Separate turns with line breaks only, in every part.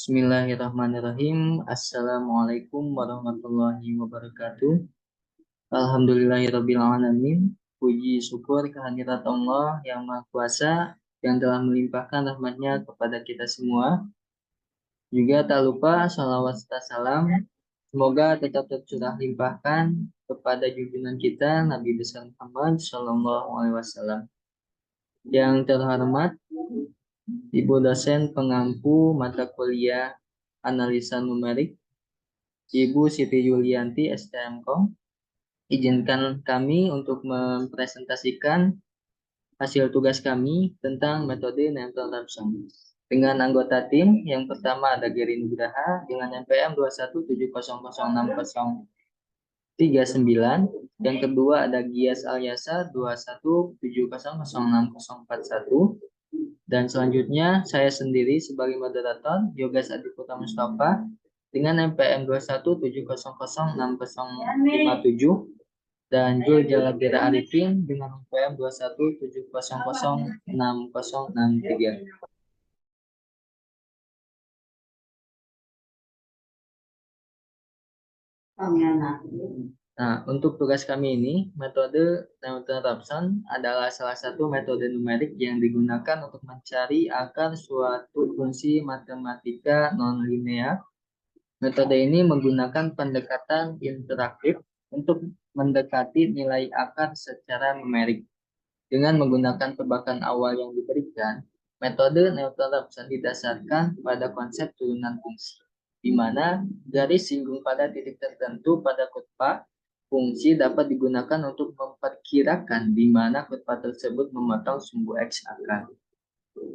Bismillahirrahmanirrahim. Assalamualaikum warahmatullahi wabarakatuh. Alhamdulillahirabbil alamin. Puji syukur kehadirat Allah yang Maha Kuasa yang telah melimpahkan rahmatnya kepada kita semua. Juga tak lupa salawat serta salam semoga tetap tercurah limpahkan kepada junjungan kita Nabi besar Muhammad Shallallahu Alaihi Wasallam. Yang terhormat Ibu dosen pengampu mata kuliah analisa numerik Ibu Siti Yulianti STMKOM, izinkan kami untuk mempresentasikan hasil tugas kami tentang metode Newton Raphson. Dengan anggota tim, yang pertama ada Geri Nugraha dengan NPM 217006039, yang kedua ada Gias Alyasa 217006041, dan selanjutnya saya sendiri sebagai moderator Yogas Adiputra Mustafa dengan NPM 21700606057 dan Jul Jalabira Arifin dengan NPM 21700606063. Nah, untuk tugas kami ini, metode Newton Raphson adalah salah satu metode numerik yang digunakan untuk mencari akar suatu fungsi matematika non-linear. Metode ini menggunakan pendekatan interaktif untuk mendekati nilai akar secara numerik. Dengan menggunakan tebakan awal yang diberikan, metode Newton-Raphson didasarkan pada konsep turunan fungsi, di mana garis singgung pada titik tertentu pada kurva fungsi dapat digunakan untuk memperkirakan di mana kurva tersebut memotong sumbu X akar.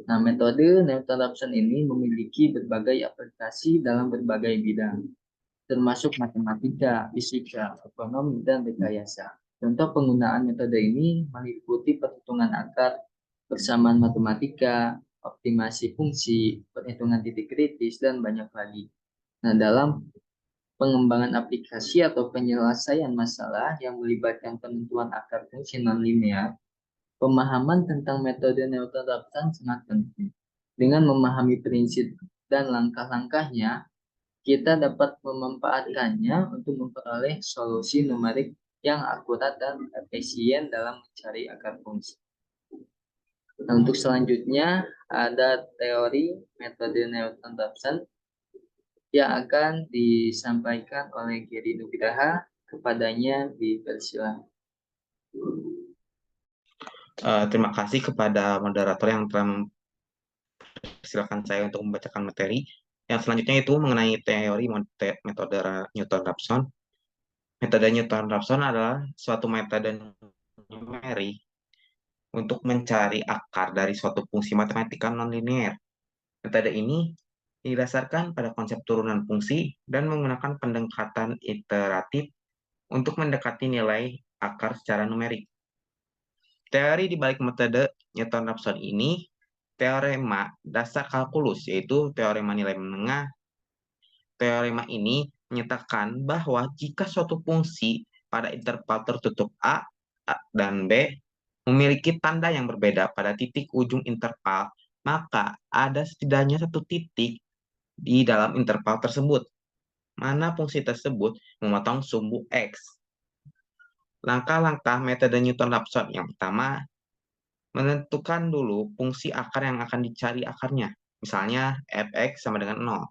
Nah, metode Newton-Raphson ini memiliki berbagai aplikasi dalam berbagai bidang, termasuk matematika, fisika, ekonomi, dan rekayasa. Contoh penggunaan metode ini meliputi perhitungan akar, persamaan matematika, optimasi fungsi, perhitungan titik kritis, dan banyak lagi. Nah, dalam pengembangan aplikasi atau penyelesaian masalah yang melibatkan penentuan akar fungsi nonlinear, pemahaman tentang metode Newton-Raphson sangat penting. Dengan memahami prinsip dan langkah-langkahnya, kita dapat memanfaatkannya untuk memperoleh solusi numerik yang akurat dan efisien dalam mencari akar fungsi. Nah, untuk selanjutnya ada teori metode Newton-Raphson yang akan disampaikan oleh Geri Nugraha. Kepadanya dipersilakan.
Terima kasih kepada moderator yang telah mempersilahkan saya untuk membacakan materi. Yang selanjutnya itu mengenai teori metode Newton-Raphson. Metode Newton-Raphson adalah suatu metode numerik untuk mencari akar dari suatu fungsi matematika nonlinear. Metode ini didasarkan pada konsep turunan fungsi dan menggunakan pendekatan iteratif untuk mendekati nilai akar secara numerik. Teori di balik metode Newton-Raphson ini teorema dasar kalkulus, yaitu teorema nilai menengah. Teorema ini menyatakan bahwa jika suatu fungsi pada interval tertutup A dan B memiliki tanda yang berbeda pada titik ujung interval, maka ada setidaknya satu titik di dalam interval tersebut, mana fungsi tersebut memotong sumbu X. Langkah-langkah metode Newton-Raphson yang pertama, menentukan dulu fungsi akar yang akan dicari akarnya. Misalnya fx sama dengan 0.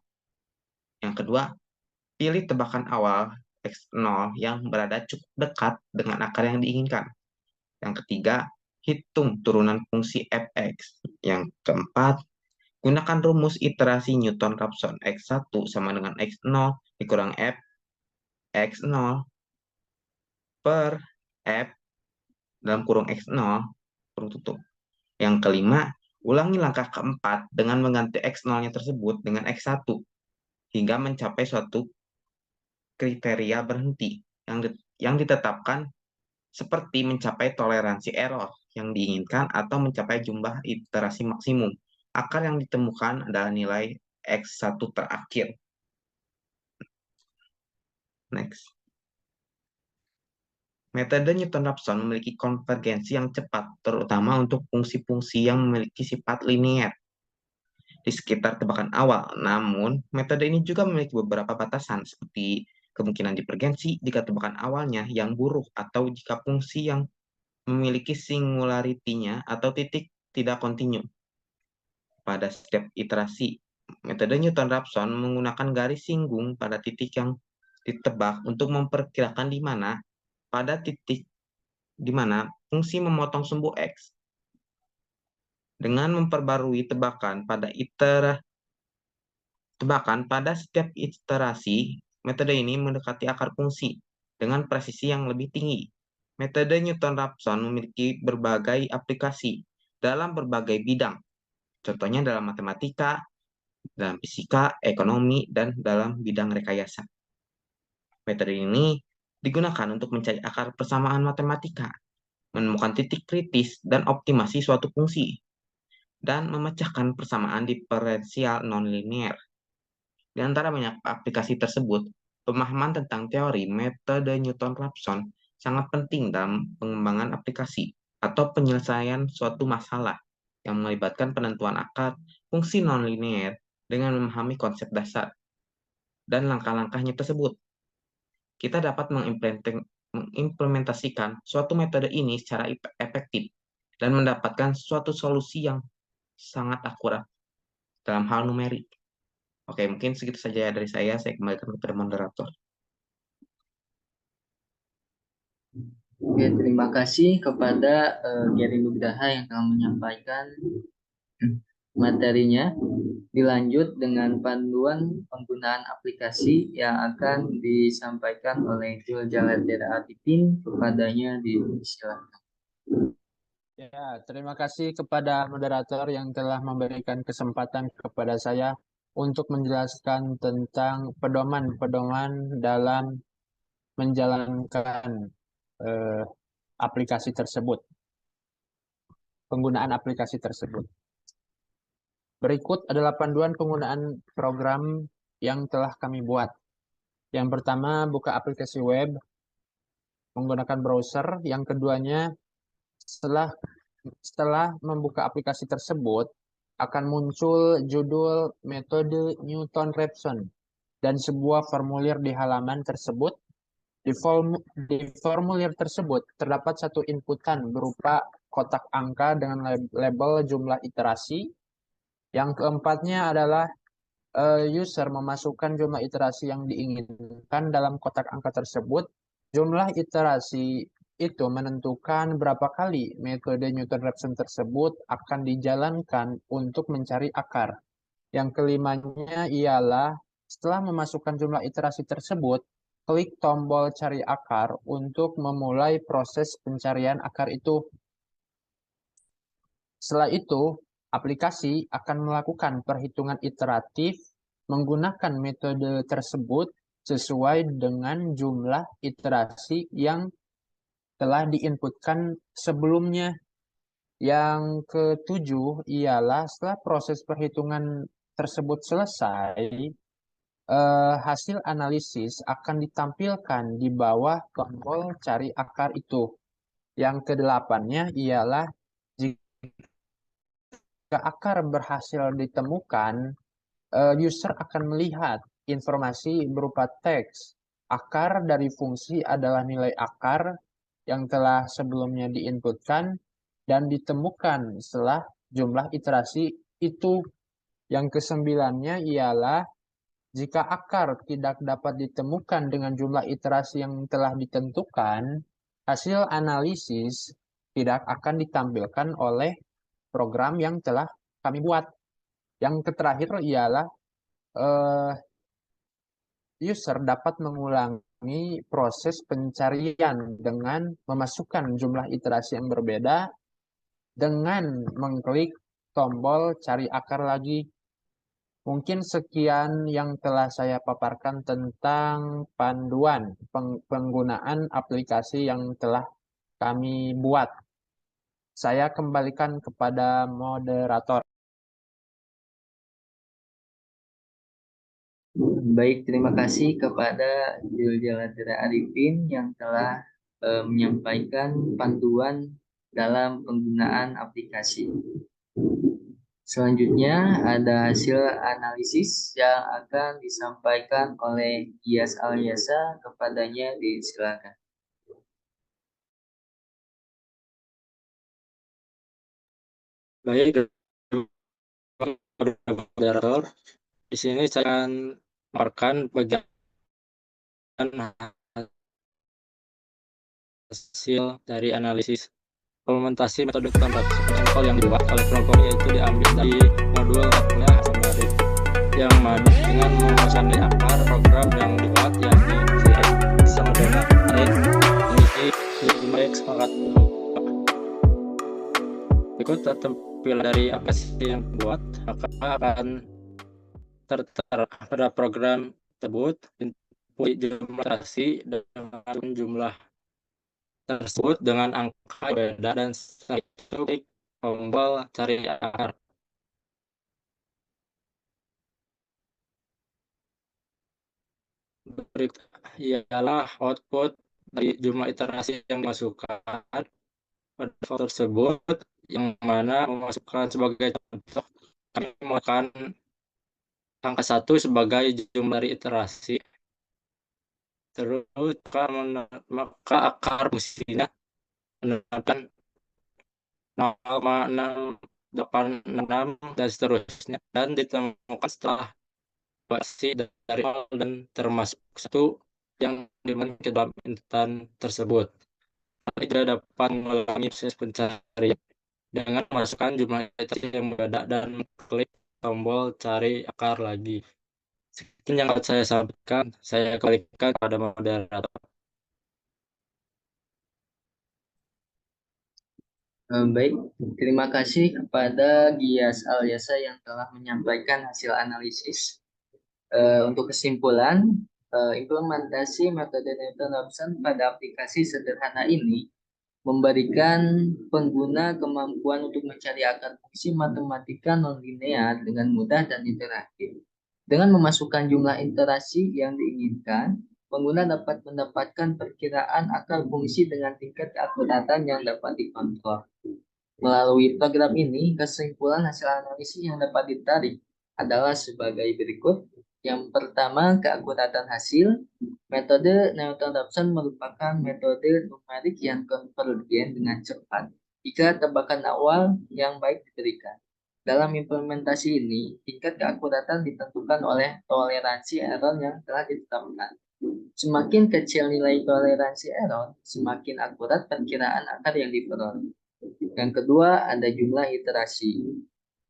Yang kedua, pilih tebakan awal x0 yang berada cukup dekat dengan akar yang diinginkan. Yang ketiga, hitung turunan fungsi fx. Yang keempat, gunakan rumus iterasi Newton-Raphson x1 sama dengan x0 dikurang f x0 per f dalam kurung x0 kurung tutup. Yang kelima, ulangi langkah keempat dengan mengganti X0-nya tersebut dengan X1 hingga mencapai suatu kriteria berhenti yang ditetapkan seperti mencapai toleransi error yang diinginkan atau mencapai jumlah iterasi maksimum. Akar yang ditemukan adalah nilai X1 terakhir. Next. Metode Newton-Raphson memiliki konvergensi yang cepat, terutama untuk fungsi-fungsi yang memiliki sifat linier. di sekitar tebakan awal. Namun, metode ini juga memiliki beberapa batasan, seperti kemungkinan divergensi jika tebakan awalnya yang buruk atau jika fungsi yang memiliki singularity-nya atau titik tidak kontinu. Pada setiap iterasi, metode Newton-Raphson menggunakan garis singgung pada titik yang ditebak untuk memperkirakan di mana pada titik di mana fungsi memotong sumbu X. Dengan memperbarui tebakan pada setiap iterasi, metode ini mendekati akar fungsi dengan presisi yang lebih tinggi. Metode Newton-Raphson memiliki berbagai aplikasi dalam berbagai bidang, contohnya dalam matematika, dalam fisika, ekonomi, dan dalam bidang rekayasa. Metode ini digunakan untuk mencari akar persamaan matematika, menemukan titik kritis dan optimasi suatu fungsi, dan memecahkan persamaan diferensial nonlinear. Di antara banyak aplikasi tersebut, pemahaman tentang teori metode Newton-Raphson sangat penting dalam pengembangan aplikasi atau penyelesaian suatu masalah yang melibatkan penentuan akar fungsi nonlinear dengan memahami konsep dasar dan langkah-langkahnya tersebut. Kita dapat mengimplementasikan suatu metode ini secara efektif dan mendapatkan suatu solusi yang sangat akurat dalam hal numerik. Oke, mungkin segitu saja dari saya. Saya kembalikan kepada moderator.
Oke, terima kasih kepada Gary Nugraha yang telah menyampaikan materinya. Dilanjut dengan panduan penggunaan aplikasi yang akan disampaikan oleh Jul Jaladera Arifin. Kepadanya dipersilakan.
Ya, terima kasih kepada moderator yang telah memberikan kesempatan kepada saya untuk menjelaskan tentang pedoman-pedoman dalam menjalankan aplikasi tersebut, penggunaan aplikasi tersebut. Berikut adalah panduan penggunaan program yang telah kami buat. Yang pertama, buka aplikasi web menggunakan browser. Yang keduanya, setelah membuka aplikasi tersebut, akan muncul judul metode Newton-Raphson dan sebuah formulir di halaman tersebut. Di formulir tersebut terdapat satu inputan berupa kotak angka dengan label jumlah iterasi. Yang keempatnya adalah user memasukkan jumlah iterasi yang diinginkan dalam kotak angka tersebut. Jumlah iterasi itu menentukan berapa kali metode Newton-Raphson tersebut akan dijalankan untuk mencari akar. Yang kelimanya ialah setelah memasukkan jumlah iterasi tersebut, klik tombol cari akar untuk memulai proses pencarian akar itu. Setelah itu, aplikasi akan melakukan perhitungan iteratif menggunakan metode tersebut sesuai dengan jumlah iterasi yang telah diinputkan sebelumnya. Yang ketujuh ialah setelah proses perhitungan tersebut selesai, hasil analisis akan ditampilkan di bawah tombol cari akar itu. Yang kedelapannya ialah jika akar berhasil ditemukan, user akan melihat informasi berupa teks. Akar dari fungsi adalah nilai akar yang telah sebelumnya diinputkan dan ditemukan setelah jumlah iterasi itu. Yang kesembilannya ialah jika akar tidak dapat ditemukan dengan jumlah iterasi yang telah ditentukan, hasil analisis tidak akan ditampilkan oleh program yang telah kami buat. Yang terakhir ialah user dapat mengulangi proses pencarian dengan memasukkan jumlah iterasi yang berbeda dengan mengklik tombol cari akar lagi. Mungkin sekian yang telah saya paparkan tentang panduan penggunaan aplikasi yang telah kami buat. Saya kembalikan kepada moderator.
Baik, terima kasih kepada Jul Jaladera Arifin yang telah menyampaikan panduan dalam penggunaan aplikasi. Selanjutnya ada hasil analisis yang akan disampaikan oleh Gias Alyasa, kepadanya disilakan.
Baik, moderator. Di sini saya akan memaparkan bagian hasil dari analisis implementasi metode sampel yang dibuat oleh kelompok, yaitu diambil dari modul matnya Merit, yang mana dengan memasang di akar program yang dibuat yakni bisa mendengar ini semangat berikut tampilan dari aplikasi yang dibuat, maka akan tertera pada program tersebut input jumlah iterasi dan jumlah tersebut dengan angka beda, dan setelah itu klik tombol cari akar. Berikut ialah output dari jumlah iterasi yang dimasukkan pada file tersebut, yang mana memasukkan sebagai contoh kami menggunakan angka 1 sebagai jumlah dari iterasi. Terus maka akar fungsinya menentukan 0,686 dan seterusnya, dan ditemukan setelah evaluasi dari 0 dan termasuk 1 yang dimasuki ke dalam intan tersebut. Kami tidak dapat mengulangi proses pencarian dengan memasukkan jumlah iterasi yang berbeda dan klik tombol cari akar lagi. Sekian yang dapat saya sampaikan. Saya kembalikan kepada moderator.
Baik, terima kasih kepada Gias Alyasa yang telah menyampaikan hasil analisis. Untuk kesimpulan, implementasi metode Newton-Raphson pada aplikasi sederhana ini memberikan pengguna kemampuan untuk mencari akar fungsi matematika nonlinear dengan mudah dan interaktif. Dengan memasukkan jumlah iterasi yang diinginkan, pengguna dapat mendapatkan perkiraan akar fungsi dengan tingkat keakuratan yang dapat dikontrol. Melalui program ini, kesimpulan hasil analisis yang dapat ditarik adalah sebagai berikut. Yang pertama, keakuratan hasil. Metode Newton-Raphson merupakan metode numerik yang konvergen dengan cepat jika tebakan awal yang baik diberikan. Dalam implementasi ini, tingkat keakuratan ditentukan oleh toleransi error yang telah ditetapkan. Semakin kecil nilai toleransi error, semakin akurat perkiraan akar yang diperoleh. Yang kedua, ada jumlah iterasi.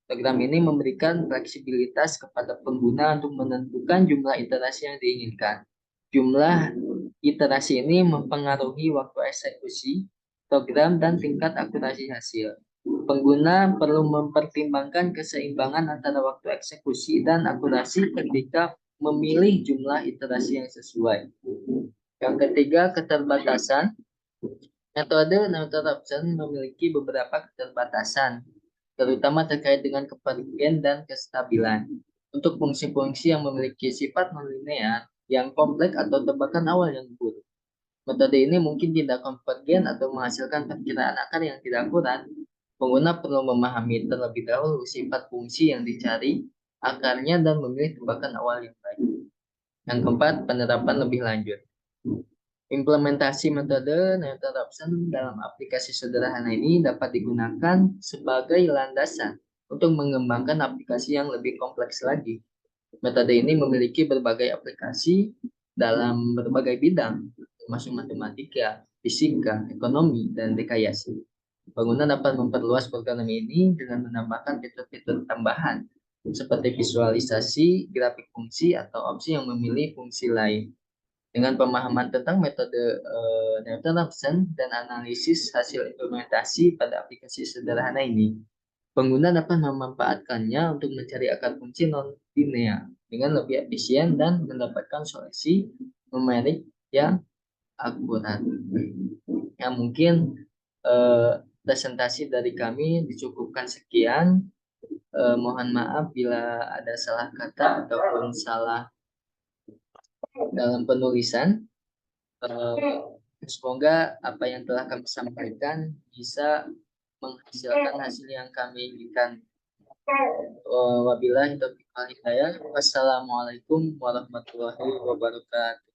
Program ini memberikan fleksibilitas kepada pengguna untuk menentukan jumlah iterasi yang diinginkan. Jumlah iterasi ini mempengaruhi waktu eksekusi program dan tingkat akurasi hasil. Pengguna perlu mempertimbangkan keseimbangan antara waktu eksekusi dan akurasi ketika memilih jumlah iterasi yang sesuai. Yang ketiga, keterbatasan. Metode Newton-Raphson memiliki beberapa keterbatasan, terutama terkait dengan kepergian dan kestabilan. Untuk fungsi-fungsi yang memiliki sifat nonlinear, yang kompleks atau tebakan awal yang buruk, metode ini mungkin tidak konvergen atau menghasilkan perkiraan akar yang tidak akurat. Pengguna perlu memahami terlebih dahulu sifat fungsi yang dicari, akarnya, dan memilih tebakan awal yang baik. Yang keempat, penerapan lebih lanjut. Implementasi metode Newton-Raphson dalam aplikasi sederhana ini dapat digunakan sebagai landasan untuk mengembangkan aplikasi yang lebih kompleks lagi. Metode ini memiliki berbagai aplikasi dalam berbagai bidang, termasuk matematika, fisika, ekonomi, dan rekayasa. Pengguna dapat memperluas program ini dengan menambahkan fitur-fitur tambahan seperti visualisasi, grafik fungsi, atau opsi yang memilih fungsi lain. Dengan pemahaman tentang metode Newton-Raphson dan analisis hasil implementasi pada aplikasi sederhana ini, pengguna dapat memanfaatkannya untuk mencari akar fungsi non-linear dengan lebih efisien dan mendapatkan solusi numerik yang akurat. Ya, mungkin presentasi dari kami dicukupkan sekian. Mohon maaf bila ada salah kata ataupun salah dalam penulisan. Semoga apa yang telah kami sampaikan bisa menghasilkan hasil yang kami inginkan. Wabillahi taufiq wal hidayah. Wassalamualaikum warahmatullahi wabarakatuh.